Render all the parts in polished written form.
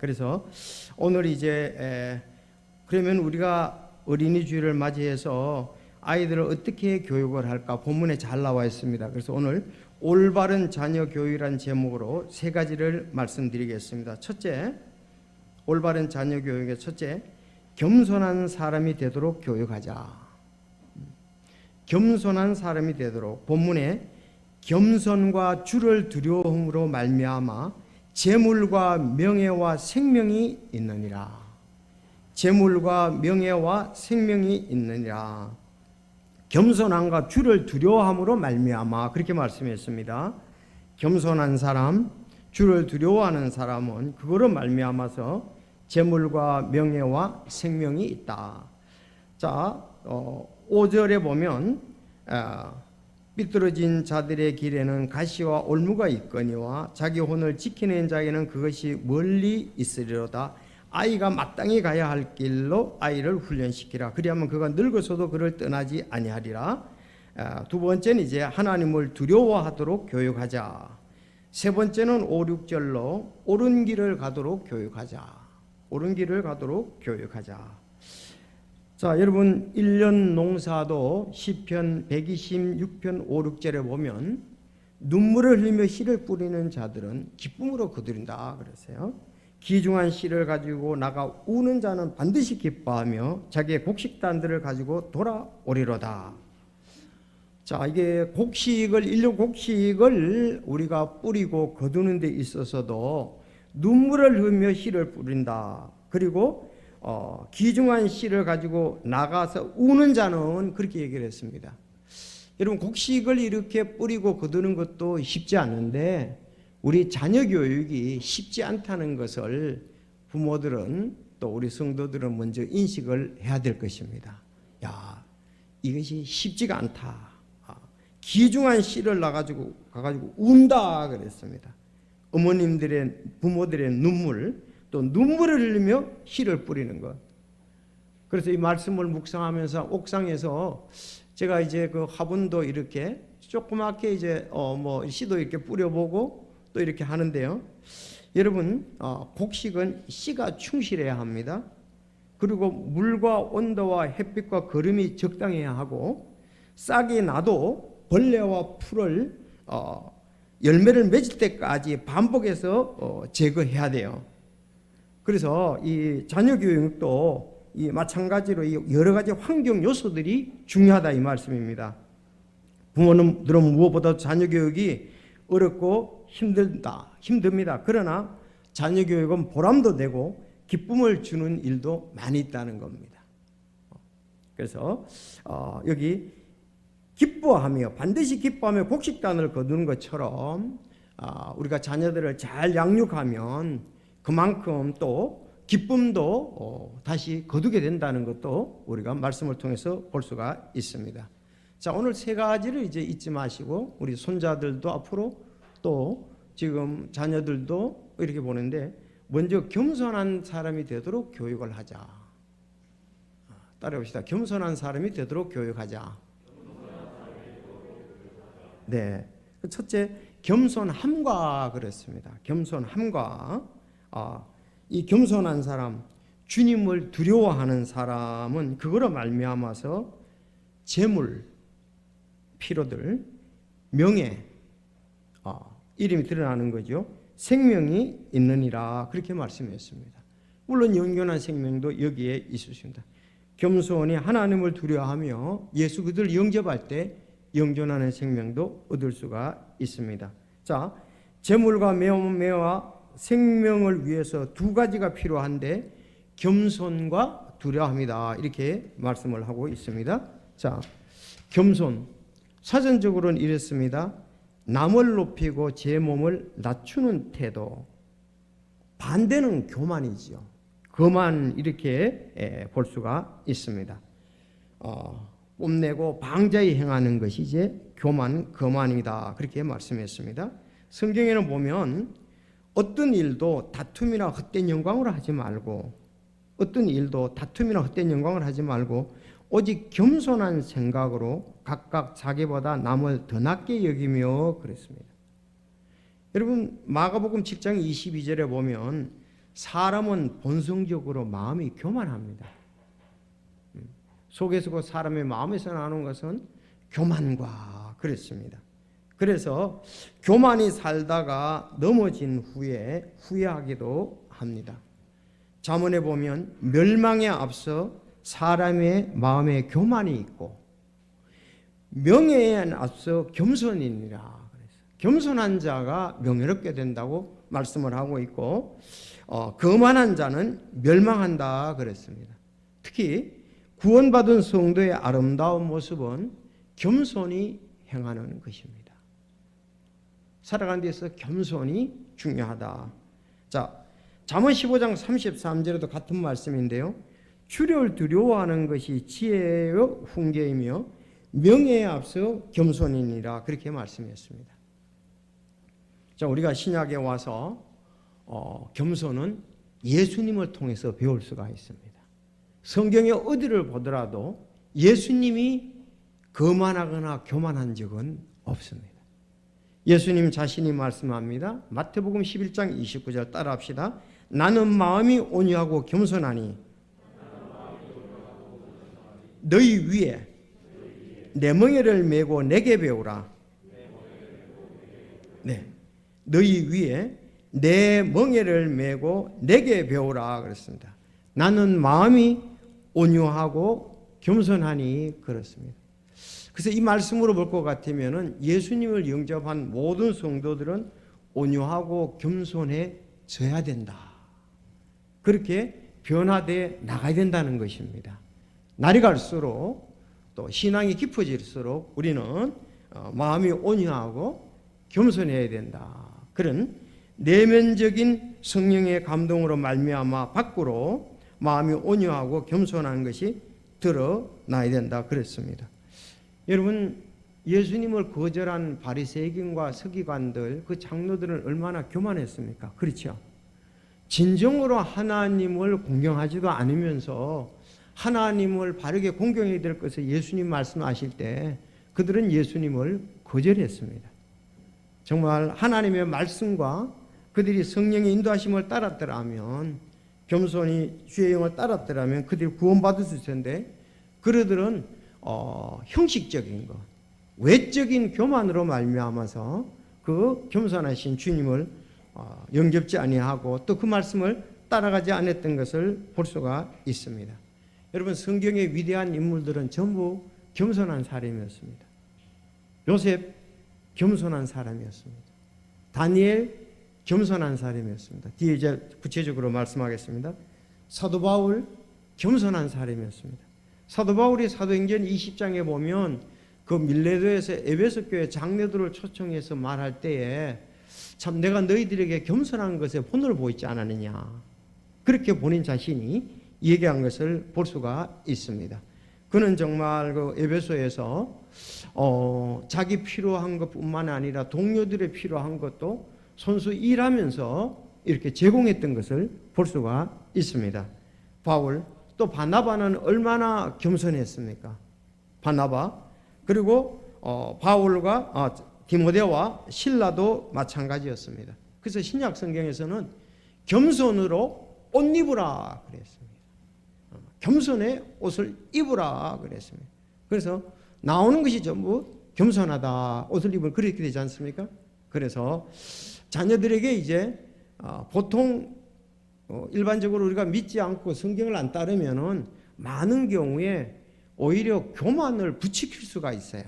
그래서 오늘 이제 그러면 우리가 어린이 주일을 맞이해서 아이들을 어떻게 교육을 할까 본문에 잘 나와 있습니다. 그래서 오늘 올바른 자녀 교육이라는 제목으로 세 가지를 말씀드리겠습니다. 첫째, 올바른 자녀 교육의 첫째, 겸손한 사람이 되도록 교육하자. 겸손한 사람이 되도록. 본문에 겸손과 주를 두려움으로 말미암아 재물과 명예와 생명이 있느니라. 재물과 명예와 생명이 있느니라. 겸손함과 주를 두려워함으로 말미암아, 그렇게 말씀했습니다. 겸손한 사람, 주를 두려워하는 사람은 그거로 말미암아서 재물과 명예와 생명이 있다. 자, 5절에 보면 삐뚤어진 자들의 길에는 가시와 올무가 있거니와 자기 혼을 지키는 자에게는 그것이 멀리 있으리로다. 아이가 마땅히 가야 할 길로 아이를 훈련시키라. 그리하면 그가 늙어서도 그를 떠나지 아니하리라. 두 번째는 이제 하나님을 두려워하도록 교육하자. 세 번째는 5, 6절로 옳은 길을 가도록 교육하자. 옳은 길을 가도록 교육하자. 자, 여러분 1년 농사도 시편 126편 5, 6절에 보면 눈물을 흘리며 씨를 뿌리는 자들은 기쁨으로 거두린다 그랬어요. 귀중한 씨를 가지고 나가 우는 자는 반드시 기뻐하며 자기의 곡식단들을 가지고 돌아오리로다. 자, 이게 일용 곡식을 우리가 뿌리고 거두는 데 있어서도 눈물을 흘리며 씨를 뿌린다. 그리고 귀중한 씨를 가지고 나가서 우는 자는, 그렇게 얘기를 했습니다. 여러분, 곡식을 이렇게 뿌리고 거두는 것도 쉽지 않은데 우리 자녀 교육이 쉽지 않다는 것을 부모들은 또 우리 성도들은 먼저 인식을 해야 될 것입니다. 야, 이것이 쉽지가 않다. 귀중한 씨를 가가지고 운다 그랬습니다. 어머님들의, 부모들의 눈물, 또 눈물을 흘리며 씨를 뿌리는 것. 그래서 이 말씀을 묵상하면서 옥상에서 제가 이제 그 화분도 이렇게 조그맣게 이제 씨도 이렇게 뿌려보고 또 이렇게 하는데요. 여러분, 곡식은 씨가 충실해야 합니다. 그리고 물과 온도와 햇빛과 거름이 적당해야 하고, 싹이 나도 벌레와 풀을 열매를 맺을 때까지 반복해서 제거해야 돼요. 그래서 이 자녀 교육도 이 마찬가지로 이 여러 가지 환경 요소들이 중요하다 이 말씀입니다. 부모님들은 무엇보다 자녀 교육이 어렵고 힘듭니다. 그러나 자녀 교육은 보람도 되고 기쁨을 주는 일도 많이 있다는 겁니다. 그래서 여기 반드시 기뻐하며 곡식단을 거두는 것처럼 우리가 자녀들을 잘 양육하면 그만큼 또 기쁨도 다시 거두게 된다는 것도 우리가 말씀을 통해서 볼 수가 있습니다. 자, 오늘 세 가지를 이제 잊지 마시고 우리 손자들도 앞으로 또 지금 자녀들도 이렇게 보는데 먼저 겸손한 사람이 되도록 교육을 하자. 따라해봅시다. 겸손한 사람이 되도록 교육하자. 네, 첫째 겸손함과 그랬습니다. 겸손함과 이 겸손한 사람, 주님을 두려워하는 사람은 그거로 말미암아서 재물, 피로들, 명예, 이름이 드러나는 거죠. 생명이 있느니라 그렇게 말씀했습니다. 물론 영존한 생명도 여기에 있으십니다. 겸손히 하나님을 두려워하며 예수 그리스도를 영접할 때 영존하는 생명도 얻을 수가 있습니다. 자, 재물과 명예와 생명을 위해서 두 가지가 필요한데 겸손과 두려워합니다. 이렇게 말씀을 하고 있습니다. 자, 겸손. 사전적으로는 이랬습니다. 남을 높이고 제 몸을 낮추는 태도. 반대는 교만이지요. 거만, 이렇게 볼 수가 있습니다. 뽐내고 방자히 행하는 것이 이제 거만이다. 그렇게 말씀했습니다. 성경에는 보면 어떤 일도 다툼이나 헛된 영광으로 하지 말고, 오직 겸손한 생각으로 각각 자기보다 남을 더 낮게 여기며 그랬습니다. 여러분, 마가복음 7장 22절에 보면 사람은 본성적으로 마음이 교만합니다. 속에서 그 사람의 마음에서 나오는 것은 교만과 그랬습니다. 그래서 교만이 살다가 넘어진 후에 후회하기도 합니다. 잠언에 보면 멸망에 앞서 사람의 마음에 교만이 있고 명예에 앞서 겸손이니라. 겸손한 자가 명예롭게 된다고 말씀을 하고 있고 거만한 자는 멸망한다 그랬습니다. 특히 구원받은 성도의 아름다운 모습은 겸손히 행하는 것입니다. 살아가는 데서 겸손이 중요하다. 자, 잠언 15장 33절에도 같은 말씀인데요. 주를 두려워하는 것이 지혜의 훈계이며 명예에 앞서 겸손이니라 그렇게 말씀했습니다. 자, 우리가 신약에 와서 겸손은 예수님을 통해서 배울 수가 있습니다. 성경의 어디를 보더라도 예수님이 거만하거나 교만한 적은 없습니다. 예수님 자신이 말씀합니다. 마태복음 11장 29절 따라합시다. 나는 마음이 온유하고 겸손하니 너희 위에 내 멍에를 메고 내게 배우라. 네, 너희 위에 내 멍에를 메고 내게 배우라 그랬습니다. 나는 마음이 온유하고 겸손하니 그렇습니다. 그래서 이 말씀으로 볼 것 같으면은 예수님을 영접한 모든 성도들은 온유하고 겸손해져야 된다. 그렇게 변화돼 나가야 된다는 것입니다. 날이 갈수록 또 신앙이 깊어질수록 우리는 마음이 온유하고 겸손해야 된다. 그런 내면적인 성령의 감동으로 말미암아 밖으로 마음이 온유하고 겸손한 것이 드러나야 된다 그랬습니다. 여러분, 예수님을 거절한 바리새인과 서기관들, 그 장로들은 얼마나 교만했습니까? 그렇죠? 진정으로 하나님을 공경하지도 않으면서 하나님을 바르게 공경해야 될 것을 예수님 말씀하실 때 그들은 예수님을 거절했습니다. 정말 하나님의 말씀과 그들이 성령의 인도하심을 따랐더라면, 겸손히 주의 영을 따랐더라면 그들이 구원받았을 텐데, 그들은 형식적인 것, 외적인 교만으로 말미암아서 그 겸손하신 주님을 영접지 아니하고 또 그 말씀을 따라가지 않았던 것을 볼 수가 있습니다. 여러분, 성경의 위대한 인물들은 전부 겸손한 사람이었습니다. 요셉 겸손한 사람이었습니다. 다니엘 겸손한 사람이었습니다. 뒤에 이제 구체적으로 말씀하겠습니다. 사도 바울 겸손한 사람이었습니다. 사도 바울이 사도행전 20장에 보면 그 밀레도에서 에베소 교회 장로들을 초청해서 말할 때에 참 내가 너희들에게 겸손한 것에 본을 보이지 않았느냐, 그렇게 본인 자신이 얘기한 것을 볼 수가 있습니다. 그는 정말 그 에베소에서 자기 필요한 것뿐만 아니라 동료들의 필요한 것도 손수 일하면서 이렇게 제공했던 것을 볼 수가 있습니다. 바울, 또 바나바는 얼마나 겸손했습니까? 바나바, 그리고 바울과 디모데와 실라도 마찬가지였습니다. 그래서 신약 성경에서는 겸손으로 옷 입으라 그랬습니다. 겸손의 옷을 입으라 그랬습니다. 그래서 나오는 것이 전부 겸손하다, 옷을 입으면 그렇게 되지 않습니까? 그래서 자녀들에게 이제 보통 일반적으로 우리가 믿지 않고 성경을 안 따르면은 많은 경우에 오히려 교만을 부추길 수가 있어요.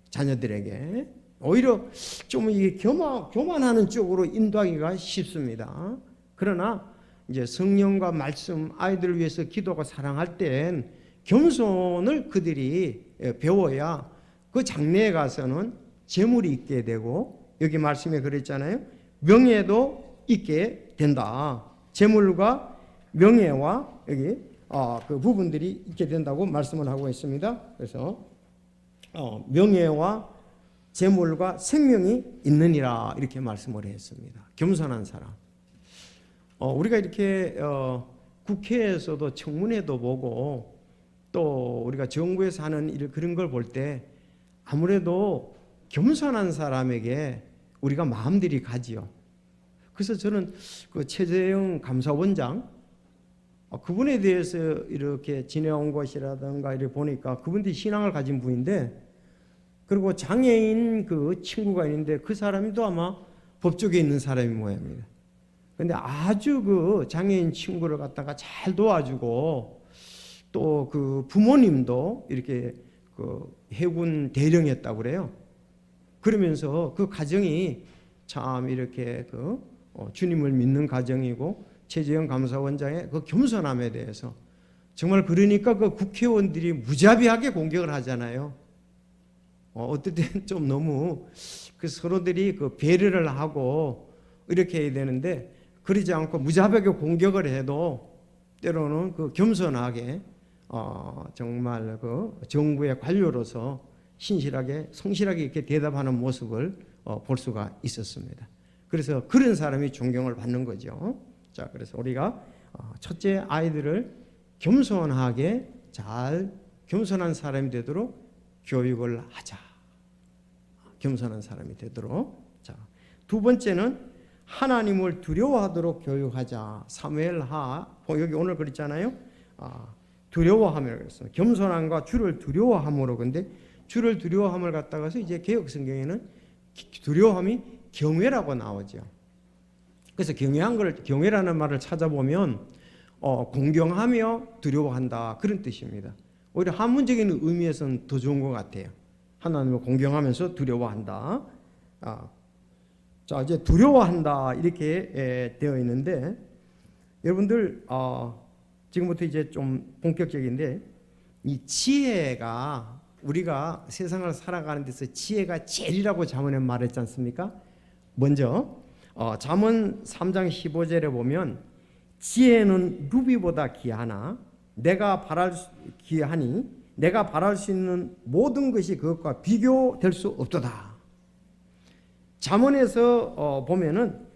자녀들에게 오히려 좀 이게 교만하는 쪽으로 인도하기가 쉽습니다. 그러나 이제 성령과 말씀, 아이들을 위해서 기도가 사랑할 땐 겸손을 그들이 배워야 그 장래에 가서는 재물이 있게 되고, 여기 말씀에 그랬잖아요. 명예도 있게 된다. 재물과 명예와 여기 그 부분들이 있게 된다고 말씀을 하고 있습니다. 그래서 명예와 재물과 생명이 있느니라 이렇게 말씀을 했습니다. 겸손한 사람. 우리가 이렇게 국회에서도 청문회도 보고 또 우리가 정부에서 하는 일, 그런 걸 볼 때 아무래도 겸손한 사람에게 우리가 마음들이 가지요. 그래서 저는 그 최재형 감사원장 그분에 대해서 이렇게 지내온 것이라든가 이렇게 보니까 그분들이 신앙을 가진 분인데, 그리고 장애인 그 친구가 있는데 그 사람도 아마 법조계에 있는 사람이 모양입니다. 근데 아주 그 장애인 친구를 갖다가 잘 도와주고, 또 그 부모님도 이렇게 그 해군 대령했다고 그래요. 그러면서 그 가정이 참 이렇게 그 주님을 믿는 가정이고, 최재형 감사원장의 그 겸손함에 대해서 정말, 그러니까 그 국회의원들이 무자비하게 공격을 하잖아요. 어떨 때는 좀 너무 그 서로들이 그 배려를 하고 이렇게 해야 되는데, 그러지 않고 무자비하게 공격을 해도 때로는 그 겸손하게 정말 그 정부의 관료로서 신실하게 성실하게 이렇게 대답하는 모습을 볼 수가 있었습니다. 그래서 그런 사람이 존경을 받는 거죠. 자, 그래서 우리가 첫째, 아이들을 겸손하게 잘 겸손한 사람이 되도록 교육을 하자. 겸손한 사람이 되도록. 자, 두 번째는 하나님을 두려워하도록 교육하자. 사무엘하, 여기 오늘 그랬잖아요. 두려워함이라고 그랬어요. 겸손함과 주를 두려워함으로. 근데 주를 두려워함을 갖다가서 이제 개역 성경에는 두려워함이 경외라고 나오죠. 그래서 경외라는 말을 찾아보면 공경하며 두려워한다, 그런 뜻입니다. 오히려 한문적인 의미에서는 더 좋은 것 같아요. 하나님을 공경하면서 두려워한다. 자, 이제 두려워한다 이렇게 되어 있는데, 여러분들 지금부터 이제 좀 본격적인데, 이 지혜가, 우리가 세상을 살아가는 데서 지혜가 제일이라고 잠언에 말했지 않습니까? 먼저 잠언 3장 15절에 보면 지혜는 루비보다 귀하나 내가 바랄 수 있는 모든 것이 그것과 비교될 수 없도다. 잠언에서 보면은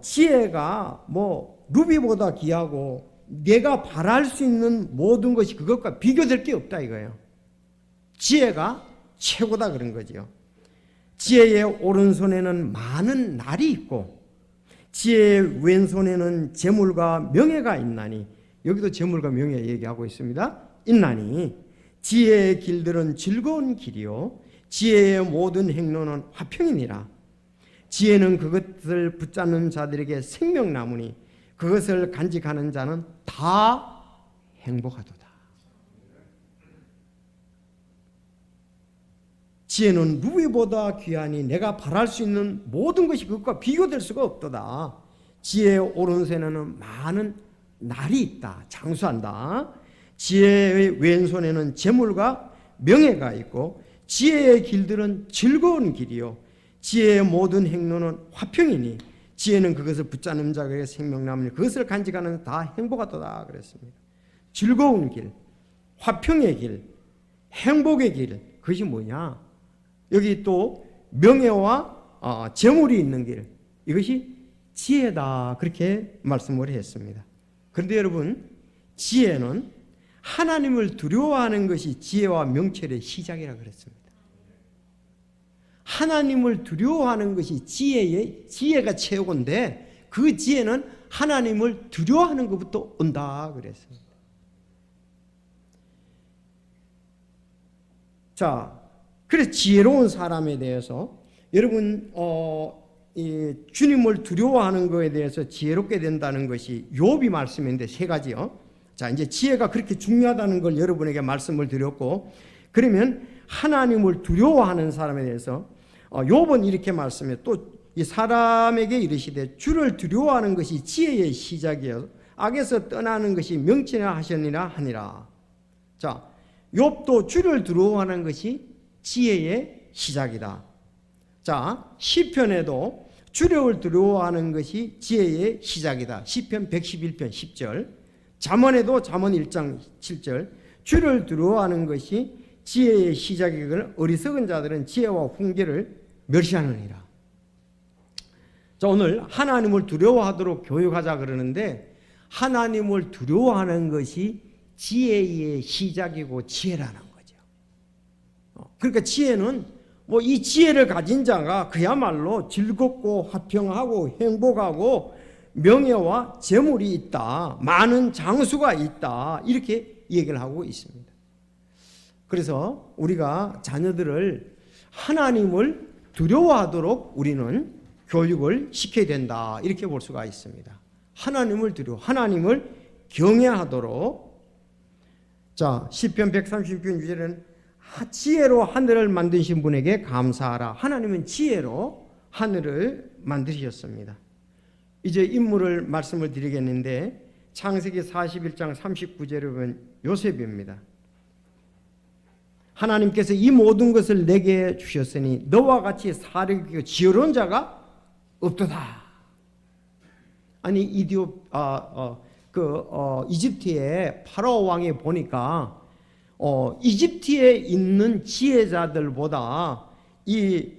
지혜가 뭐 루비보다 귀하고 내가 바랄 수 있는 모든 것이 그것과 비교될 게 없다 이거예요. 지혜가 최고다 그런 거죠. 지혜의 오른손에는 많은 날이 있고 지혜의 왼손에는 재물과 명예가 있나니, 여기도 재물과 명예 얘기하고 있습니다. 있나니 지혜의 길들은 즐거운 길이요 지혜의 모든 행로는 화평이니라. 지혜는 그것을 붙잡는 자들에게 생명나무니 그것을 간직하는 자는 다 행복하도다. 지혜는 루비보다 귀하니 내가 바랄 수 있는 모든 것이 그것과 비교될 수가 없도다. 지혜의 오른손에는 많은 날이 있다. 장수한다. 지혜의 왼손에는 재물과 명예가 있고 지혜의 길들은 즐거운 길이요 지혜의 모든 행로는 화평이니 지혜는 그것을 붙잡는 자에게 생명나무니 그것을 간직하는 다 행복하도다 그랬습니다. 즐거운 길, 화평의 길, 행복의 길, 그것이 뭐냐? 여기 또 명예와 재물이 있는 길, 이것이 지혜다, 그렇게 말씀을 했습니다. 그런데 여러분, 지혜는 하나님을 두려워하는 것이 지혜와 명철의 시작이라고 그랬습니다. 하나님을 두려워하는 것이 지혜가 최고인데 그 지혜는 하나님을 두려워하는 것부터 온다 그랬습니다. 자, 그래서 지혜로운 사람에 대해서 여러분 이 주님을 두려워하는 것에 대해서 지혜롭게 된다는 것이 욥이 말씀인데 세 가지요. 자, 이제 지혜가 그렇게 중요하다는 걸 여러분에게 말씀을 드렸고, 그러면 하나님을 두려워하는 사람에 대해서 욥은 이렇게 말씀해요. 또 이 사람에게 이르시되 주를 두려워하는 것이 지혜의 시작이요 악에서 떠나는 것이 명철이라 하셨니라 하니라. 자, 욥도 주를 두려워하는 것이 지혜의 시작이다. 자, 시편에도 주를 두려워하는 것이 지혜의 시작이다. 시편 111편 10절. 잠언에도 잠언 1장 7절. 주를 두려워하는 것이 지혜의 시작이거늘 어리석은 자들은 지혜와 훈계를 멸시하느니라. 자, 오늘 하나님을 두려워하도록 교육하자 그러는데 하나님을 두려워하는 것이 지혜의 시작이고 지혜라는 거죠. 그러니까 지혜는 뭐 이 지혜를 가진 자가 그야말로 즐겁고 화평하고 행복하고 명예와 재물이 있다, 많은 장수가 있다, 이렇게 얘기를 하고 있습니다. 그래서 우리가 자녀들을 하나님을 두려워하도록 우리는 교육을 시켜야 된다, 이렇게 볼 수가 있습니다. 하나님을 하나님을 경외하도록. 자, 시편 139편 6절에는 지혜로 하늘을 만드신 분에게 감사하라. 하나님은 지혜로 하늘을 만드셨습니다. 이제 인물을 말씀을 드리겠는데, 창세기 41장 39절에 보면 요셉입니다. 하나님께서 이 모든 것을 내게 주셨으니 너와 같이 사력이고 지혜로운 자가 없도다. 아니 이집트의 파라오 왕이 보니까 이집트에 있는 지혜자들보다 이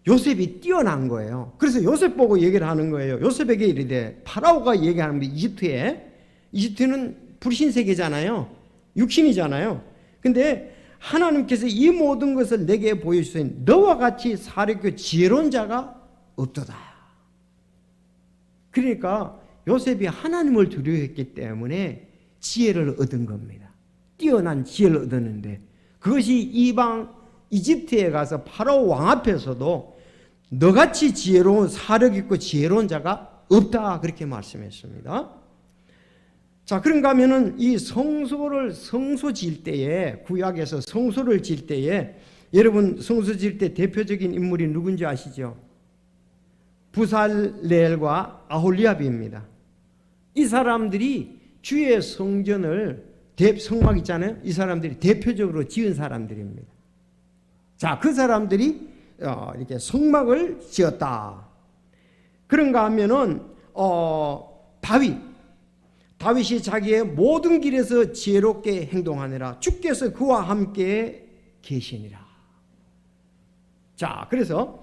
요셉이 뛰어난 거예요. 그래서 요셉 보고 얘기를 하는 거예요. 요셉에게 이르되, 파라오가 얘기하는 게 이집트는 불신세계잖아요. 육신이잖아요. 근데 하나님께서 이 모든 것을 내게 보여주시니 너와 같이 사력있고 지혜로운 자가 없도다. 그러니까 요셉이 하나님을 두려워했기 때문에 지혜를 얻은 겁니다. 뛰어난 지혜를 얻었는데, 그것이 이방 이집트에 가서 파라오 왕 앞에서도 너같이 지혜로운 사력있고 지혜로운 자가 없다, 그렇게 말씀했습니다. 자, 그런가 하면은 이 성소 지을 때에, 구약에서 성소를 지을 때에, 여러분 성소 지을 때 대표적인 인물이 누군지 아시죠? 부살레엘과 아홀리압입니다. 이 사람들이 주의 성전을, 성막 있잖아요. 이 사람들이 대표적으로 지은 사람들입니다. 자, 그 사람들이 이렇게 성막을 지었다. 그런가 하면은 다윗이 자기의 모든 길에서 지혜롭게 행동하느라 주께서 그와 함께 계시니라. 자, 그래서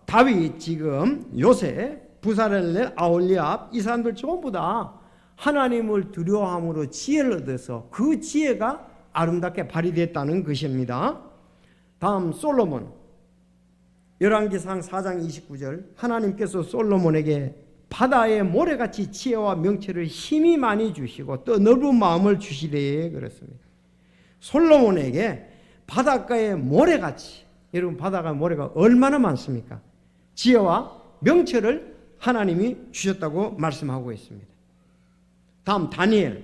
다윗, 지금 요셉, 부살렐, 아홀리압, 이 사람들 전부 다 하나님을 두려워함으로 지혜를 얻어서 그 지혜가 아름답게 발휘됐다는 것입니다. 다음 솔로몬, 열왕기상 4장 29절, 하나님께서 솔로몬에게 바다의 모래같이 지혜와 명철을 힘이 많이 주시고 또 넓은 마음을 주시래, 그랬습니다. 솔로몬에게 바닷가의 모래같이, 여러분 바다가 모래가 얼마나 많습니까? 지혜와 명철을 하나님이 주셨다고 말씀하고 있습니다. 다음 다니엘,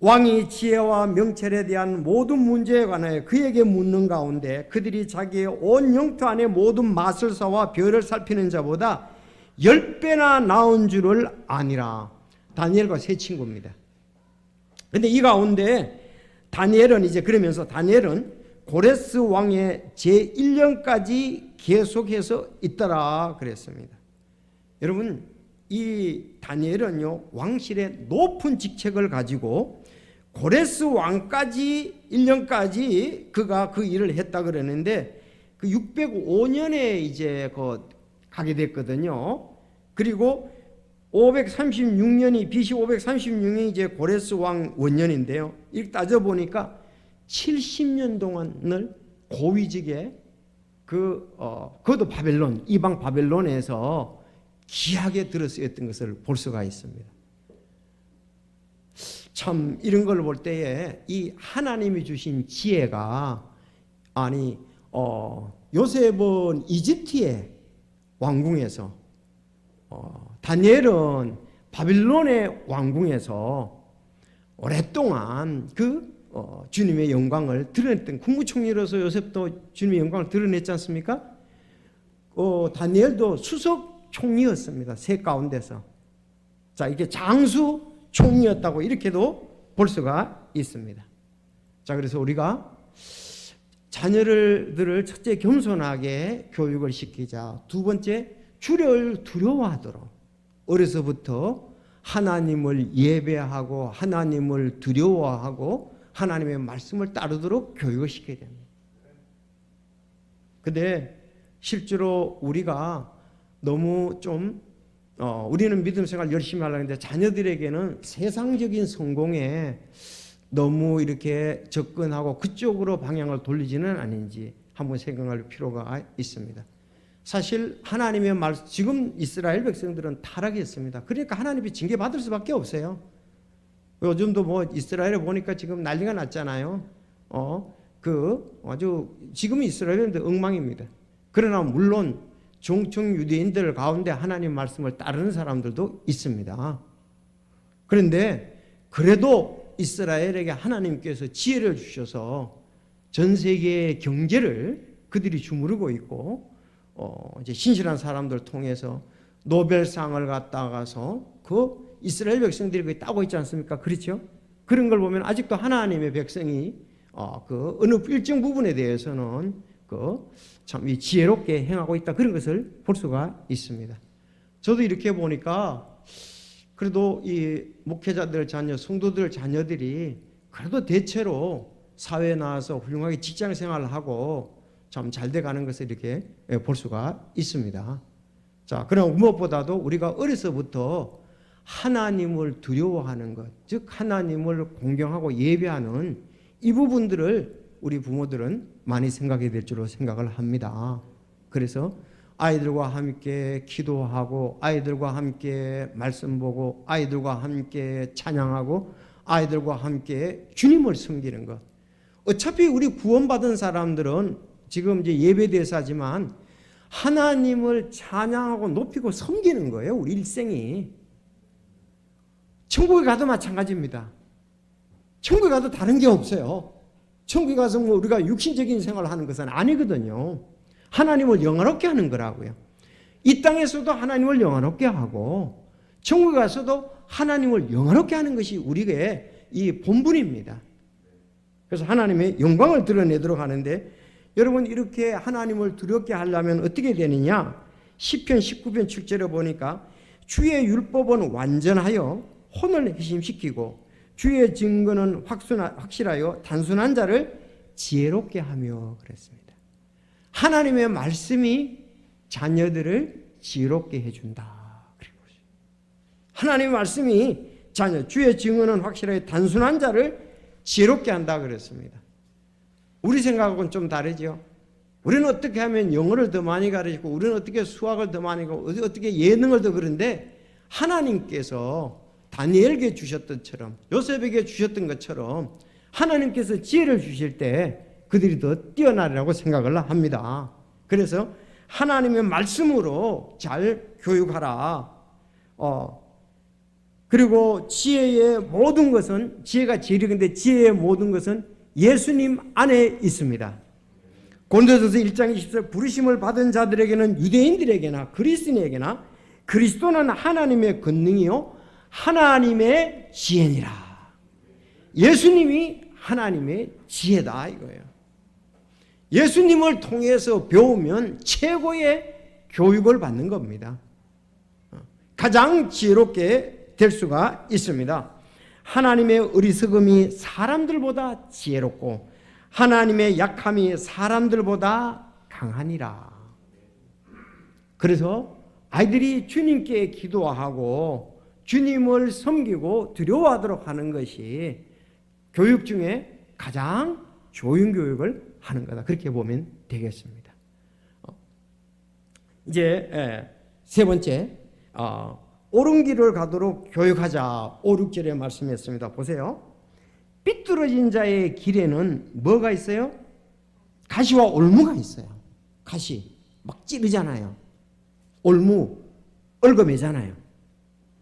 왕이 지혜와 명철에 대한 모든 문제에 관하여 그에게 묻는 가운데 그들이 자기의 온 영토 안에 모든 마술사와 별을 살피는 자보다 10배나 나은 줄을 아니라. 다니엘과 세 친구입니다. 그런데 이 가운데 다니엘은 이제 그러면서 다니엘은 고레스 왕의 제1년까지 계속해서 있더라 그랬습니다. 여러분, 이 다니엘은요, 왕실의 높은 직책을 가지고 고레스 왕까지 1년까지 그가 그 일을 했다 그러는데, 그 605년에 이제 가게 됐거든요. 그리고 536년이 BC 536년이 이제 고레스 왕 원년인데요. 이렇게 따져 보니까 70년 동안을 고위직에 그것도 바벨론, 이방 바벨론에서 귀하게 들어쓰였던 것을 볼 수가 있습니다. 참 이런 걸 볼 때에 이 하나님이 주신 지혜가, 아니 요셉은 이집트의 왕궁에서, 다니엘은 바빌론의 왕궁에서 오랫동안 주님의 영광을 드러냈던, 국무총리로서 요셉도 주님의 영광을 드러냈지 않습니까? 다니엘도 수석 총리였습니다. 세 가운데서. 자, 이게 장수 총리였다고 이렇게도 볼 수가 있습니다. 자, 그래서 우리가 자녀들을 첫째 겸손하게 교육을 시키자. 두 번째, 주를 두려워하도록 어려서부터 하나님을 예배하고 하나님을 두려워하고 하나님의 말씀을 따르도록 교육을 시켜야 됩니다. 근데 실제로 우리가 너무 우리는 믿음 생활 열심히 하려고 하는데 자녀들에게는 세상적인 성공에 너무 이렇게 접근하고 그쪽으로 방향을 돌리지는 않은지, 한번 생각할 필요가 있습니다. 사실 하나님의 말씀, 지금 이스라엘 백성들은 타락했습니다. 그러니까 하나님이 징계받을 수밖에 없어요. 요즘도 뭐 이스라엘에 보니까 지금 난리가 났잖아요. 아주 지금 이스라엘은 엉망입니다. 그러나 물론 종충 유대인들 가운데 하나님 말씀을 따르는 사람들도 있습니다. 그런데 그래도 이스라엘에게 하나님께서 지혜를 주셔서 전 세계의 경제를 그들이 주무르고 있고, 이제 신실한 사람들 통해서 노벨상을 갖다가서 그 이스라엘 백성들이 그게 따고 있지 않습니까? 그렇죠? 그런 걸 보면 아직도 하나님의 백성이 그 어느 일정 부분에 대해서는 참 지혜롭게 행하고 있다, 그런 것을 볼 수가 있습니다. 저도 이렇게 보니까 그래도 이 목회자들 자녀, 성도들 자녀들이 그래도 대체로 사회에 나와서 훌륭하게 직장 생활을 하고 참 잘 돼가는 것을 이렇게 볼 수가 있습니다. 자, 그럼 무엇보다도 우리가 어려서부터 하나님을 두려워하는 것, 즉 하나님을 공경하고 예배하는 이 부분들을 우리 부모들은 많이 생각해야 될 줄로 생각을 합니다. 그래서 아이들과 함께 기도하고, 아이들과 함께 말씀 보고, 아이들과 함께 찬양하고, 아이들과 함께 주님을 섬기는 것. 어차피 우리 구원받은 사람들은 지금 이제 예배대사지만 하나님을 찬양하고 높이고 섬기는 거예요. 우리 일생이. 천국에 가도 마찬가지입니다. 천국에 가도 다른 게 없어요. 천국에 가서 뭐 우리가 육신적인 생활을 하는 것은 아니거든요. 하나님을 영화롭게 하는 거라고요. 이 땅에서도 하나님을 영화롭게 하고 천국에 가서도 하나님을 영화롭게 하는 것이 우리의 이 본분입니다. 그래서 하나님의 영광을 드러내도록 하는데, 여러분 이렇게 하나님을 두렵게 하려면 어떻게 되느냐? 시편 19편 7절에 보니까 주의 율법은 완전하여 혼을 회심시키고 주의 증거는 확실하여 단순한 자를 지혜롭게 하며 그랬습니다. 하나님의 말씀이 자녀들을 지혜롭게 해준다. 하나님의 말씀이 주의 증언은 확실하게 단순한 자를 지혜롭게 한다 그랬습니다. 우리 생각하고는 좀 다르죠. 우리는 어떻게 하면 영어를 더 많이 가르치고, 우리는 어떻게 수학을 더 많이 가고, 어떻게 예능을 더, 그런데 하나님께서 다니엘에게 주셨던 것처럼, 요셉에게 주셨던 것처럼 하나님께서 지혜를 주실 때 그들이 더 뛰어나리라고 생각을 합니다. 그래서 하나님의 말씀으로 잘 교육하라. 그리고 지혜의 모든 것은, 지혜가 제일인데 지혜의 모든 것은 예수님 안에 있습니다. 고린도전서 1장 20절 부르심을 받은 자들에게는, 유대인들에게나 그리스도인에게나 그리스도는 하나님의 권능이요 하나님의 지혜니라. 예수님이 하나님의 지혜다 이거예요. 예수님을 통해서 배우면 최고의 교육을 받는 겁니다. 가장 지혜롭게 될 수가 있습니다. 하나님의 어리석음이 사람들보다 지혜롭고 하나님의 약함이 사람들보다 강하니라. 그래서 아이들이 주님께 기도하고 주님을 섬기고 두려워하도록 하는 것이 교육 중에 가장 좋은 교육을 하는 거다, 그렇게 보면 되겠습니다. 이제 세 번째, 옳은 길을 가도록 교육하자. 5, 6절에 말씀했습니다. 보세요. 삐뚤어진 자의 길에는 뭐가 있어요? 가시와 올무가 있어요. 가시 막 찌르잖아요. 올무 얽어매잖아요.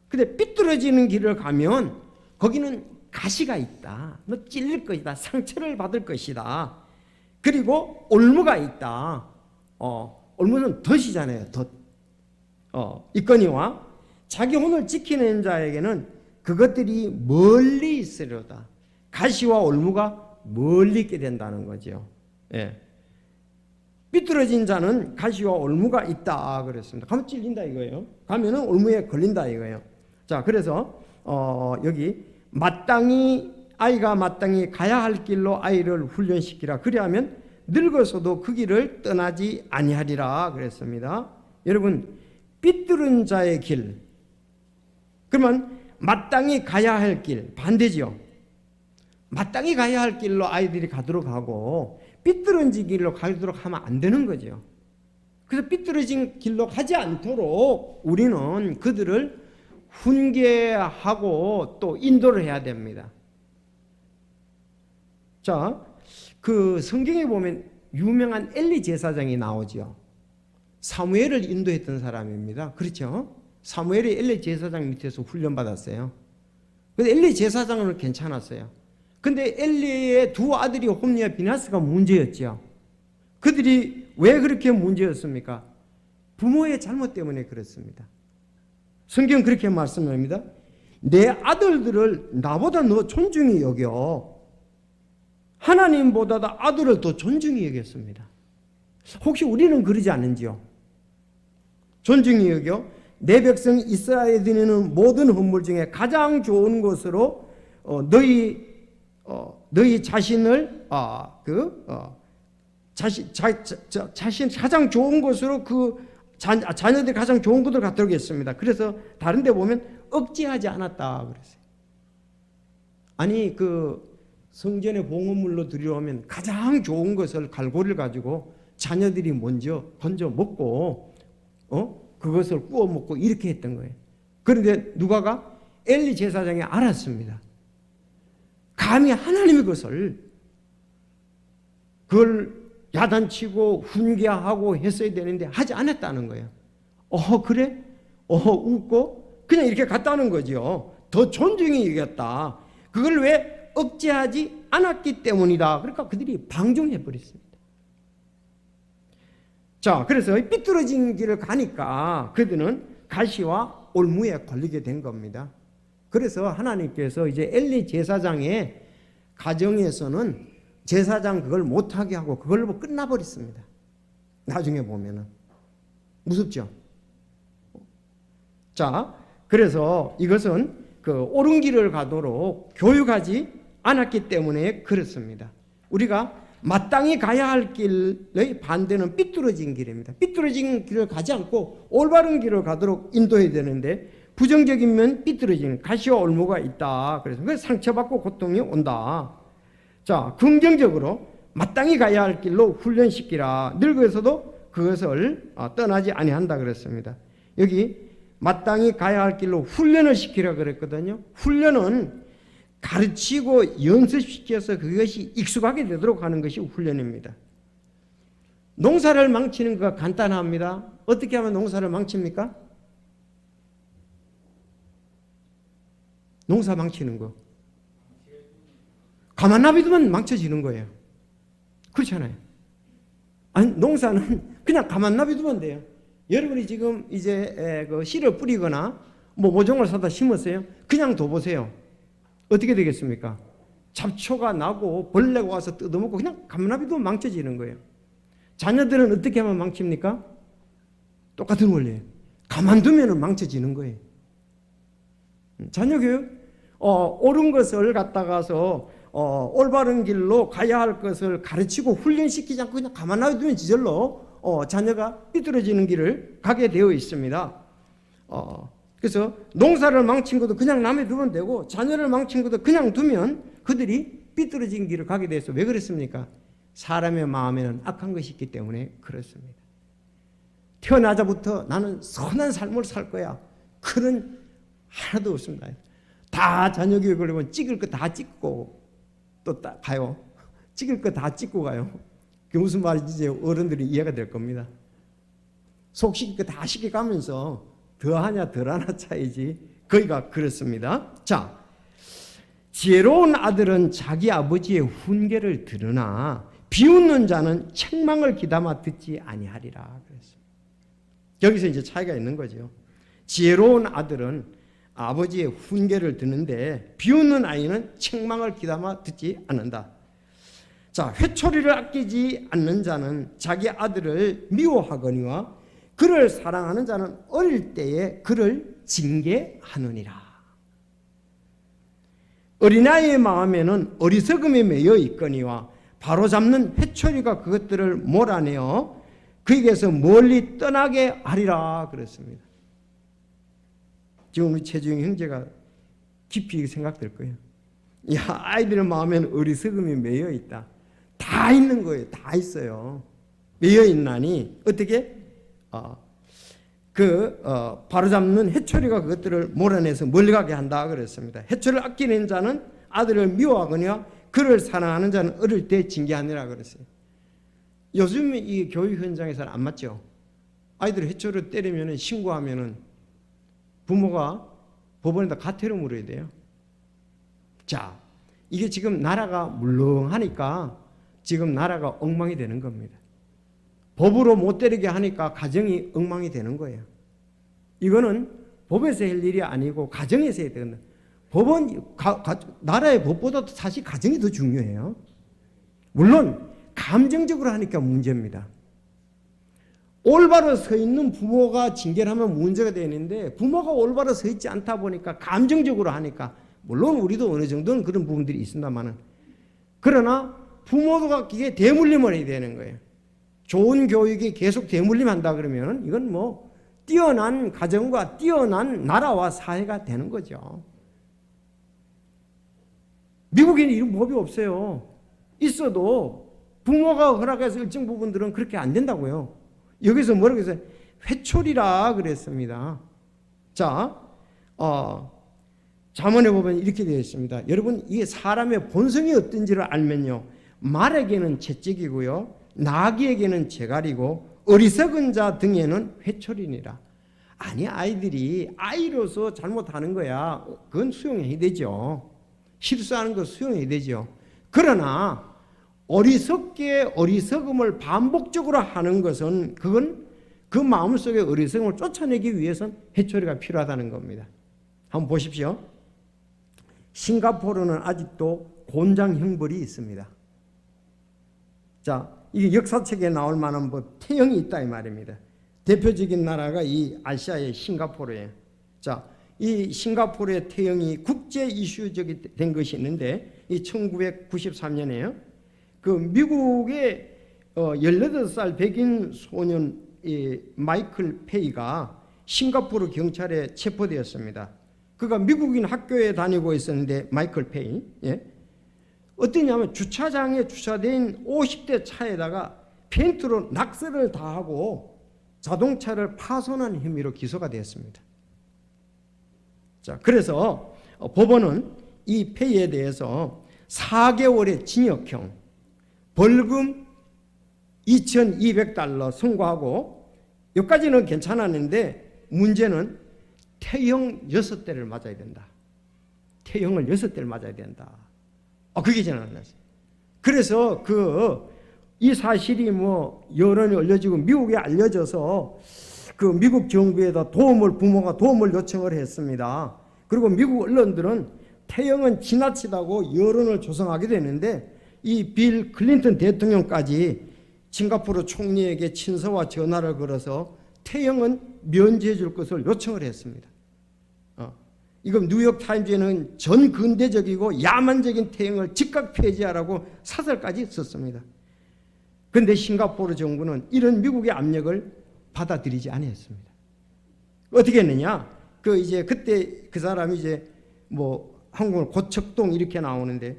근데 삐뚤어지는 길을 가면 거기는 가시가 있다. 너 찔릴 것이다. 상처를 받을 것이다. 그리고 올무가 있다. 올무는 덫이잖아요. 덫. 있거니와 자기 혼을 지키는 자에게는 그것들이 멀리 있으려다. 가시와 올무가 멀리 있게 된다는 거죠. 예. 삐뚤어진 자는 가시와 올무가 있다 그랬습니다. 가면 찔린다 이거예요. 가면은 올무에 걸린다 이거예요. 자, 그래서 여기 아이가 마땅히 가야 할 길로 아이를 훈련시키라. 그리하면 늙어서도 그 길을 떠나지 아니하리라 그랬습니다. 여러분, 삐뚤은 자의 길, 그러면 마땅히 가야 할 길, 반대죠. 마땅히 가야 할 길로 아이들이 가도록 하고 삐뚤어진 길로 가도록 하면 안 되는 거죠. 그래서 삐뚤어진 길로 가지 않도록 우리는 그들을 훈계하고 또 인도를 해야 됩니다. 자, 그 성경에 보면 유명한 엘리 제사장이 나오죠. 사무엘을 인도했던 사람입니다. 그렇죠? 사무엘이 엘리 제사장 밑에서 훈련받았어요. 근데 엘리 제사장은 괜찮았어요. 근데 엘리의 두 아들이 홈리와 비나스가 문제였죠. 그들이 왜 그렇게 문제였습니까? 부모의 잘못 때문에 그렇습니다. 성경 그렇게 말씀합니다. 내 아들들을 나보다 너 존중히 여겨. 하나님보다 아들을 더 존중히 여겼습니다. 혹시 우리는 그러지 않는지요? 존중히 여겨 내 백성 이스라엘인은 모든 헌물 중에 가장 좋은 것으로 너희 자신을 자신 가장 좋은 것으로 그 자녀들이 가장 좋은 것을 갖도록 했습니다. 그래서 다른 데 보면 억제하지 않았다 그랬어요. 아니 그 성전에 봉헌물로 드리려면 가장 좋은 것을 갈고리를 가지고 자녀들이 먼저 건져 먹고 그것을 구워 먹고 이렇게 했던 거예요. 그런데 누가가 엘리 제사장이 알았습니다. 감히 하나님의 것을 그걸 야단치고 훈계하고 했어야 되는데 하지 않았다는 거예요. 그래? 웃고 그냥 이렇게 갔다는 거죠. 더 존중이 여겼다. 그걸 왜 억제하지 않았기 때문이다. 그러니까 그들이 방종해 버렸습니다. 자, 그래서 삐뚤어진 길을 가니까 그들은 가시와 올무에 걸리게 된 겁니다. 그래서 하나님께서 이제 엘리 제사장의 가정에서는 제사장 그걸 못하게 하고 그걸로 끝나버렸습니다. 나중에 보면은 무섭죠. 자, 그래서 이것은 그 옳은 길을 가도록 교육하지 않았기 때문에 그렇습니다. 우리가 마땅히 가야 할 길의 반대는 삐뚤어진 길입니다. 삐뚤어진 길을 가지 않고 올바른 길을 가도록 인도해야 되는데 부정적인 면 삐뚤어진 가시와 올무가 있다. 그래서 상처받고 고통이 온다. 자, 긍정적으로 마땅히 가야 할 길로 훈련시키라. 늙어서도 그것을 떠나지 아니한다 그랬습니다. 여기 마땅히 가야 할 길로 훈련을 시키라 그랬거든요. 훈련은 가르치고 연습시켜서 그것이 익숙하게 되도록 하는 것이 훈련입니다. 농사를 망치는 거 간단합니다. 어떻게 하면 농사를 망칩니까? 농사 망치는 거. 가만 놔두면 망쳐지는 거예요. 그렇잖아요. 아니, 농사는 그냥 가만 놔두면 돼요. 여러분이 지금 이제 그 씨를 뿌리거나 모종을 사다 심었어요. 그냥 둬보세요. 어떻게 되겠습니까? 잡초가 나고 벌레가 와서 뜯어먹고 그냥 가만 놔두면 망쳐지는 거예요. 자녀들은 어떻게 하면 망칩니까? 똑같은 원리예요. 가만두면 망쳐지는 거예요. 자녀 교육, 옳은 것을 갖다가서 올바른 길로 가야 할 것을 가르치고 훈련시키지 않고 그냥 가만 놔두면 지절로 자녀가 삐뚤어지는 길을 가게 되어 있습니다. 그래서 농사를 망친 것도 그냥 남에 두면 되고 자녀를 망친 것도 그냥 두면 그들이 삐뚤어진 길을 가게 돼서 왜 그랬습니까? 사람의 마음에는 악한 것이 있기 때문에 그렇습니다. 태어나자부터 나는 선한 삶을 살 거야. 그런 하나도 없습니다. 다 자녀 교육을 하면 찍을 거 다 찍고 또 가요. 찍을 거 다 찍고 가요. 그게 무슨 말인지 이제 어른들이 이해가 될 겁니다. 속 시킬 거 다 시켜가면서 더하냐 덜하나 차이지 거기가 그렇습니다. 자, 지혜로운 아들은 자기 아버지의 훈계를 들으나 비웃는 자는 책망을 귀담아 듣지 아니하리라 그랬습니다. 여기서 이제 차이가 있는 거죠. 지혜로운 아들은 아버지의 훈계를 듣는데 비웃는 아이는 책망을 귀담아 듣지 않는다. 자, 회초리를 아끼지 않는 자는 자기 아들을 미워하거니와 그를 사랑하는 자는 어릴 때에 그를 징계하느니라. 어린아이의 마음에는 어리석음이 매여 있거니와 바로잡는 회초리가 그것들을 몰아내어 그에게서 멀리 떠나게 하리라 그랬습니다. 지금 우리 최주영 형제가 깊이 생각될 거예요. 야, 아이들의 마음에는 어리석음이 매여 있다. 다 있는 거예요. 다 있어요. 매여 있나니 어떻게 바로잡는 해초리가 그것들을 몰아내서 멀리 가게 한다 그랬습니다. 해초를 아끼는 자는 아들을 미워하거니와 그를 사랑하는 자는 어릴 때 징계하니라 그랬어요. 요즘 이 교육 현장에서는 안 맞죠. 아이들 해초를 때리면 신고하면은 부모가 법원에다 가태료 물어야 돼요. 자, 이게 지금 나라가 물렁하니까 지금 나라가 엉망이 되는 겁니다. 법으로 못 때리게 하니까 가정이 엉망이 되는 거예요. 이거는 법에서 할 일이 아니고 가정에서 해야 되는. 법은 나라의 법보다도 사실 가정이 더 중요해요. 물론 감정적으로 하니까 문제입니다. 올바로 서 있는 부모가 징계를 하면 문제가 되는데 부모가 올바로 서 있지 않다 보니까 감정적으로 하니까 물론 우리도 어느 정도는 그런 부분들이 있습니다만은 그러나 부모가 이게 대물림을 해야 되는 거예요. 좋은 교육이 계속 대물림한다 그러면 이건 뭐 뛰어난 가정과 뛰어난 나라와 사회가 되는 거죠. 미국에는 이런 법이 없어요. 있어도 부모가 허락해서 일정 부분들은 그렇게 안 된다고요. 여기서 뭐라고 했어요? 회초리라 그랬습니다. 자, 잠언에 보면 이렇게 되어 있습니다. 여러분, 이게 사람의 본성이 어떤지를 알면요, 말에게는 채찍이고요, 나귀에게는 재갈이고 어리석은 자 등에는 회초리니라. 아니, 아이들이 아이로서 잘못하는 거야. 그건 수용해야 되죠. 실수하는 거 수용해야 되죠. 그러나 어리석게 어리석음을 반복적으로 하는 것은 그건 그 마음속의 어리석음을 쫓아내기 위해서는 회초리가 필요하다는 겁니다. 한번 보십시오. 싱가포르는 아직도 곤장 형벌이 있습니다. 자, 이게 역사책에 나올 만한 태형이 있다 이 말입니다. 대표적인 나라가 이 아시아의 싱가포르예요. 자, 이 싱가포르의 태형이 국제 이슈적이 된 것이 있는데 이 1993년에요. 그 미국의 18살 백인 소년 마이클 페이가 싱가포르 경찰에 체포되었습니다. 그가 미국인 학교에 다니고 있었는데 마이클 페이, 어떠냐면 주차장에 주차된 50대 차에다가 펜트로 낙서를 다하고 자동차를 파손한 혐의로 기소가 되었습니다. 자, 그래서 법원은 이 페이에 대해서 4개월의 징역형, 벌금 $2,200 선고하고 여기까지는 괜찮았는데 문제는 태형 6대를 맞아야 된다. 태형을 6대를 맞아야 된다. 그게 전화를 했어요. 그래서 이 사실이 여론이 알려지고 미국에 알려져서 그 미국 정부에다 부모가 도움을 요청을 했습니다. 그리고 미국 언론들은 태형은 지나치다고 여론을 조성하게 되는데 이 빌 클린턴 대통령까지 싱가포르 총리에게 친서와 전화를 걸어서 태형은 면제해 줄 것을 요청을 했습니다. 이거 뉴욕타임즈에는 전 근대적이고 야만적인 태형을 즉각 폐지하라고 사설까지 썼습니다. 그런데 싱가포르 정부는 이런 미국의 압력을 받아들이지 않았습니다. 어떻게 했느냐? 그때 그 사람이 한국은 고척동 이렇게 나오는데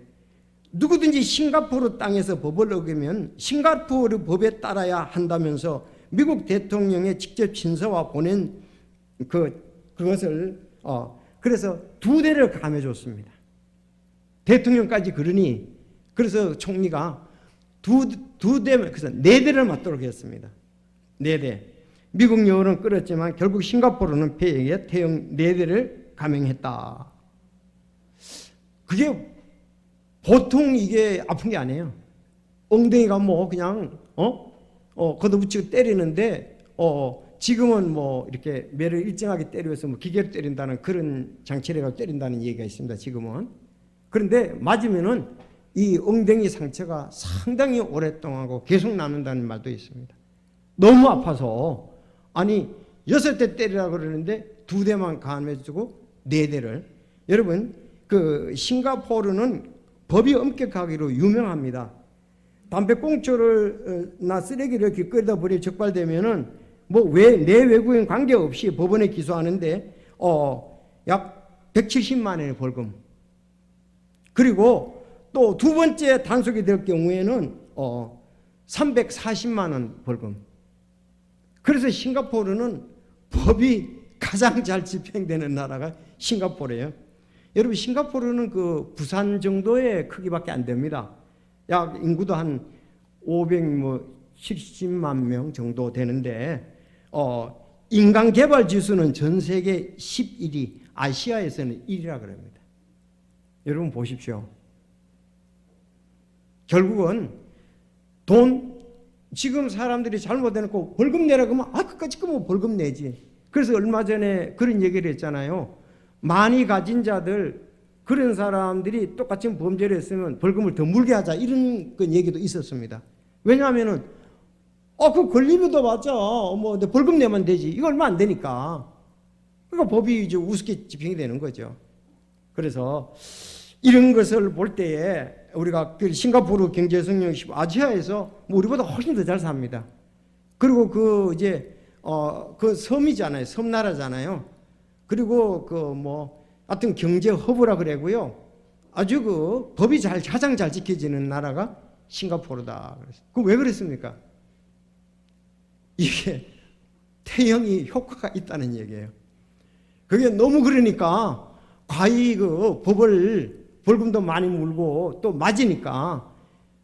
누구든지 싱가포르 땅에서 법을 어기면 싱가포르 법에 따라야 한다면서 미국 대통령의 직접 친서와 보낸 그것을 그래서 2대를 감해줬습니다. 대통령까지 그러니 그래서 총리가 2대 그래서 4대를 맞도록 했습니다. 4대. 미국 여론은 끌었지만 결국 싱가포르는 페이에게 태형 4대를 감형했다. 그게 보통 이게 아픈 게 아니에요. 엉덩이가 그냥 걷어붙이고 때리는데 지금은 이렇게 매를 일정하게 때려서 기계로 때린다는 그런 장치를 가지고 때린다는 얘기가 있습니다. 지금은. 그런데 맞으면은 이 엉덩이 상처가 상당히 오랫동안 계속 남는다는 말도 있습니다. 너무 아파서 6대 때리라고 그러는데 2대만 감해주고 4대를. 여러분, 싱가포르는 법이 엄격하기로 유명합니다. 담배꽁초나 쓰레기를 길거리에다 버리고 적발되면은 내 외국인 관계없이 법원에 기소하는데 약 170만 원의 벌금. 그리고 또 2번째 단속이 될 경우에는 340만 원 벌금. 그래서 싱가포르는 법이 가장 잘 집행되는 나라가 싱가포르예요. 여러분 싱가포르는 그 부산 정도의 크기밖에 안 됩니다. 약 인구도 한 570만 명 정도 되는데 인간 개발 지수는 전 세계 11위, 아시아에서는 1위라 그럽니다. 여러분 보십시오. 결국은 지금 사람들이 잘못해놓고 벌금 내라 그러면 그까짓 거면 벌금 내지. 그래서 얼마 전에 그런 얘기를 했잖아요. 많이 가진 자들 그런 사람들이 똑같이 범죄를 했으면 벌금을 더 물게 하자 이런 얘기도 있었습니다. 왜냐하면은 그 권리비도 맞아. 근데 벌금 내면 되지. 이거 얼마 안 되니까. 그러니까 법이 이제 우습게 집행이 되는 거죠. 그래서 이런 것을 볼 때에 우리가 그 싱가포르 경제성장 아시아에서 우리보다 훨씬 더 잘 삽니다. 그리고 그 섬이잖아요. 섬나라잖아요. 그리고 하여튼 경제 허브라 그래고요. 아주 그 법이 가장 잘 지켜지는 나라가 싱가포르다. 그 왜 그랬습니까? 이게 태형이 효과가 있다는 얘기예요. 그게 너무 그러니까 과히 그 벌금도 많이 물고 또 맞으니까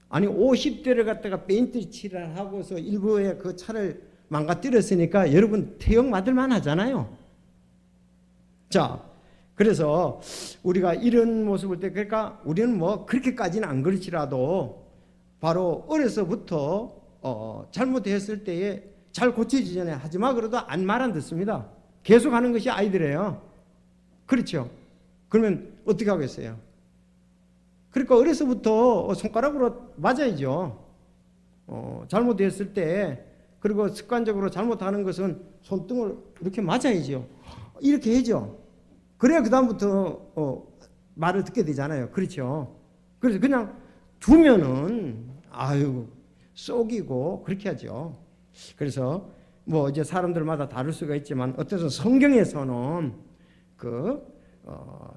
50대를 갖다가 페인트 칠을 하고서 일부의 그 차를 망가뜨렸으니까 여러분 태형 맞을만 하잖아요. 자, 그래서 우리가 이런 모습을 때 그러니까 우리는 그렇게까지는 안 그렇지라도 바로 어려서부터 잘못했을 때에 잘 고쳐지기 전에 하지마 그래도 말 안 듣습니다. 계속 하는 것이 아이들이에요. 그렇죠? 그러면 어떻게 하겠어요? 그러니까 어려서부터 손가락으로 맞아야죠. 잘못했을 때 그리고 습관적으로 잘못하는 것은 손등을 이렇게 맞아야죠. 이렇게 해죠. 그래야 그 다음부터 말을 듣게 되잖아요. 그렇죠? 그래서 그냥 두면은 쏙이고 그렇게 하죠. 그래서 이제 사람들마다 다를 수가 있지만 어쨌든 성경에서는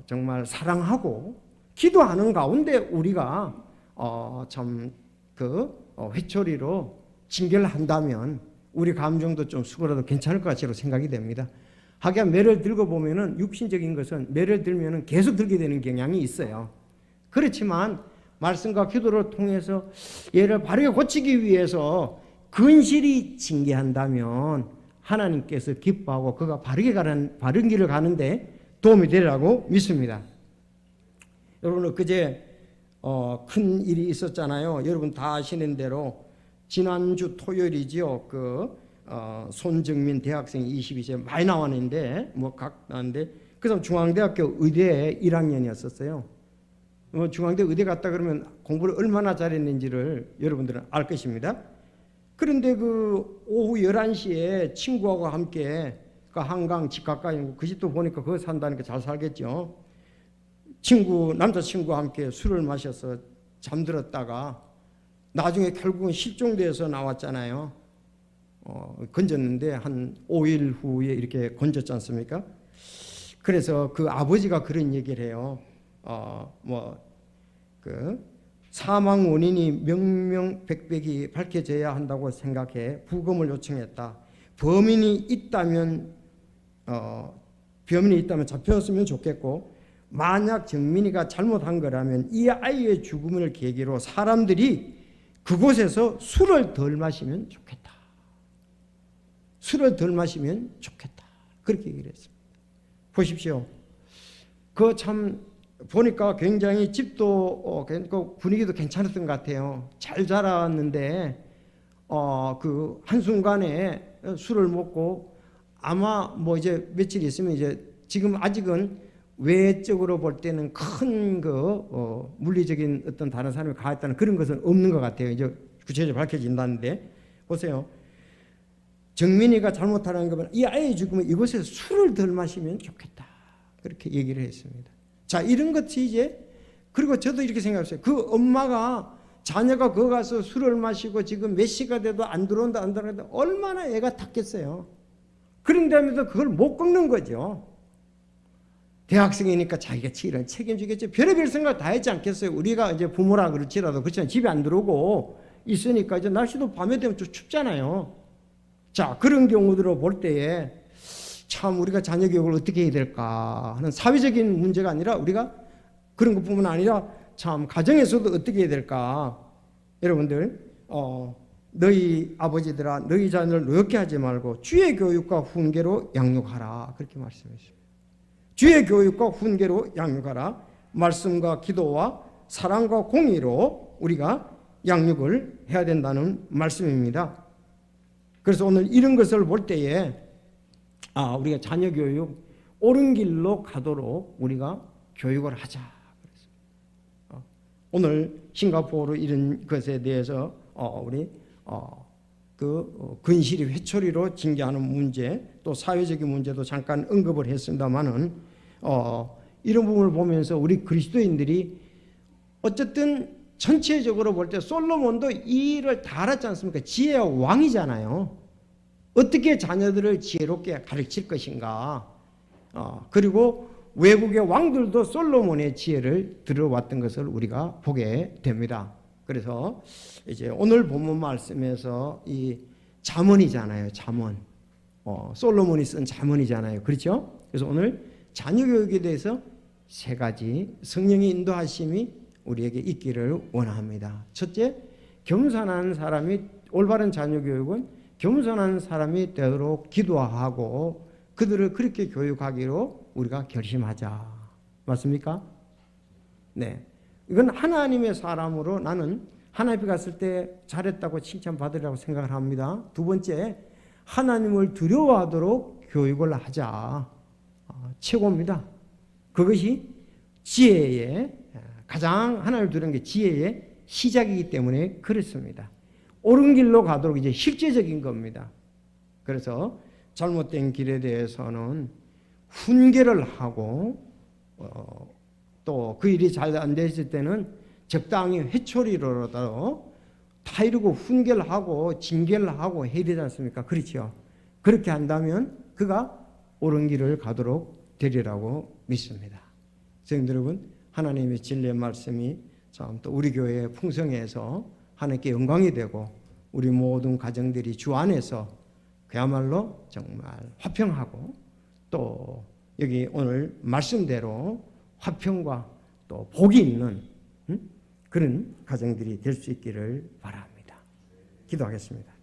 정말 사랑하고 기도하는 가운데 우리가 회초리로 징계한다면 우리 감정도 좀 수그러도 괜찮을 것 같이로 생각이 됩니다. 하기야 매를 들고 보면은 육신적인 것은 매를 들면은 계속 들게 되는 경향이 있어요. 그렇지만 말씀과 기도를 통해서 얘를 바르게 고치기 위해서 근실이 징계한다면 하나님께서 기뻐하고 그가 바른 길을 가는데 도움이 되리라고 믿습니다. 여러분 그제 큰 일이 있었잖아요. 여러분 다 아시는 대로 지난주 토요일이지요. 손정민 대학생이 22세 많이 나왔는데 나왔는데 그 사람 중앙대학교 의대 1학년이었었어요. 중앙대 의대 갔다 그러면 공부를 얼마나 잘했는지를 여러분들은 알 것입니다. 그런데 오후 11시에 친구하고 함께 한강 집 가까이 그 집도 보니까 거기 산다니까 잘 살겠죠. 남자친구와 함께 술을 마셔서 잠들었다가 나중에 결국은 실종돼서 나왔잖아요. 건졌는데 한 5일 후에 이렇게 건졌지 않습니까? 그래서 그 아버지가 그런 얘기를 해요. 사망 원인이 명명백백이 밝혀져야 한다고 생각해 부검을 요청했다. 범인이 있다면 잡혔으면 좋겠고 만약 정민이가 잘못한 거라면 이 아이의 죽음을 계기로 사람들이 그곳에서 술을 덜 마시면 좋겠다. 술을 덜 마시면 좋겠다. 그렇게 얘기를 했습니다. 보십시오. 참 보니까 굉장히 집도 분위기도 괜찮았던 것 같아요. 잘 자랐는데 한순간에 술을 먹고 아마 이제 며칠 있으면 이제 지금 아직은 외적으로 볼 때는 큰 물리적인 어떤 다른 사람이 가했다는 그런 것은 없는 것 같아요. 이제 구체적으로 밝혀진다는데 보세요. 정민이가 잘못하는 거면 이 아이의 죽으면 이곳에서 술을 덜 마시면 좋겠다. 그렇게 얘기를 했습니다. 자, 이런 것이 이제 그리고 저도 이렇게 생각했어요. 그 엄마가 자녀가 거기 가서 술을 마시고 지금 몇 시가 돼도 안 들어온다 얼마나 애가 탔겠어요. 그런데 하면서 그걸 못 꺾는 거죠. 대학생이니까 자기가 책임지겠죠. 별의별 생각 다 했지 않겠어요. 우리가 이제 부모라 그렇지라도 그렇잖아요. 집에 안 들어오고 있으니까 이제 날씨도 밤에 되면 좀 춥잖아요. 자, 그런 경우들을 볼 때에 참 우리가 자녀 교육을 어떻게 해야 될까 하는 사회적인 문제가 아니라 우리가 그런 것뿐만 아니라 참 가정에서도 어떻게 해야 될까. 여러분들 너희 아버지들아 너희 자녀를 노엽게 하지 말고 주의 교육과 훈계로 양육하라 그렇게 말씀했습니다. 주의 교육과 훈계로 양육하라. 말씀과 기도와 사랑과 공의로 우리가 양육을 해야 된다는 말씀입니다. 그래서 오늘 이런 것을 볼 때에 우리가 자녀 교육 옳은 길로 가도록 우리가 교육을 하자. 오늘 싱가포르 이런 것에 대해서 우리 근실이 회초리로 징계하는 문제 또 사회적인 문제도 잠깐 언급을 했습니다만은 이런 부분을 보면서 우리 그리스도인들이 어쨌든 전체적으로 볼 때 솔로몬도 이 일을 다 알았지 않습니까? 지혜의 왕이잖아요. 어떻게 자녀들을 지혜롭게 가르칠 것인가. 그리고 외국의 왕들도 솔로몬의 지혜를 들어왔던 것을 우리가 보게 됩니다. 그래서 이제 오늘 본문 말씀에서 이 잠언이잖아요. 잠언. 솔로몬이 쓴 잠언이잖아요. 그렇죠? 그래서 오늘 자녀 교육에 대해서 세 가지 성령의 인도하심이 우리에게 있기를 원합니다. 첫째, 겸손한 사람이 올바른 자녀 교육은 겸손한 사람이 되도록 기도하고 그들을 그렇게 교육하기로 우리가 결심하자. 맞습니까? 네. 이건 하나님의 사람으로 나는 하나님 갔을 때 잘했다고 칭찬받으리라고 생각을 합니다. 두 번째, 하나님을 두려워하도록 교육을 하자. 최고입니다. 그것이 지혜의 가장 하나님을 두려운 게 지혜의 시작이기 때문에 그렇습니다. 옳은 길로 가도록 이제 실제적인 겁니다. 그래서 잘못된 길에 대해서는 훈계를 하고 또 그 일이 잘 안 됐을 때는 적당히 회초리로라도 타이르고 훈계를 하고 징계를 하고 해야 되지 않습니까? 그렇죠. 그렇게 한다면 그가 옳은 길을 가도록 되리라고 믿습니다. 성도 여러분, 하나님의 진리의 말씀이 참 또 우리 교회에 풍성해서 하나님께 영광이 되고 우리 모든 가정들이 주 안에서 그야말로 정말 화평하고 또 여기 오늘 말씀대로 화평과 또 복이 있는 그런 가정들이 될 수 있기를 바랍니다. 기도하겠습니다.